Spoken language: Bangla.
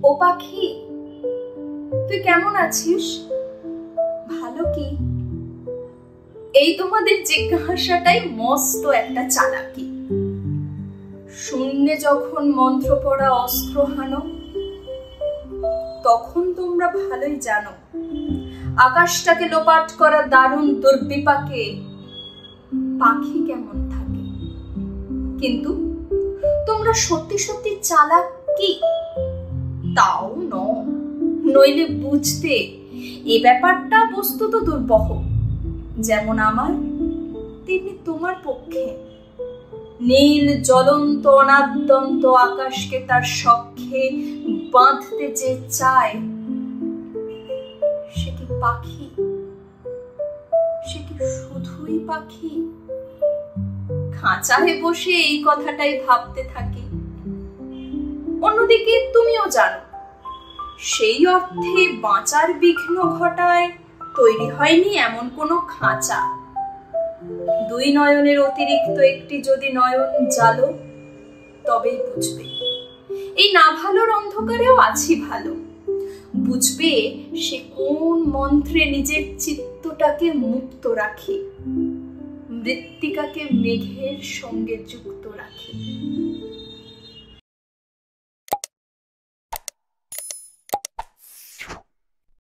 ও পাখি, তুই কেমন আছিস? ভালো কি? এই তোমাদের জিজ্ঞাসাটাই মস্ত একটা চালাকি। শূন্যে যখন মন্ত্র পড়া অস্ত্র হানো, তখন তোমরা ভালোই জানো আকাশটাকে লোপাট করা দারুণ দুর্বিপাকে পাখি কেমন থাকে। কিন্তু তোমরা সত্যি সত্যি চালাক কি? তাও নইলে বুঝতে এ ব্যাপারটা বস্তুত দুর্বহ। যেমন আমার তেমনি তোমার পক্ষে। নীল জ্বলন্ত অনাদ্যন্ত আকাশকে তার সখ্যে বাঁধতে যে চায়, সে কি পাখি? সে কি শুধুই পাখি? খাঁচায় বসে এই কথাটাই ভাবতে থাকি। অন্যদিকে তুমিও জানো, সেই অর্থে বাঁচার বিঘ্ন ঘটায় তৈরি হয়নি এমন কোনো খাঁচা। দুই নয়নের অতিরিক্ত একটি যদি নয়ন জালো, তবেই বুঝবে এই না ভালোর অন্ধকারেও আছি ভালো। বুঝবে সে কোন মন্ত্রে নিজের চিত্তটাকে মুক্ত রাখে, মৃত্তিকাকে মেঘের সঙ্গে যুক্ত রাখে।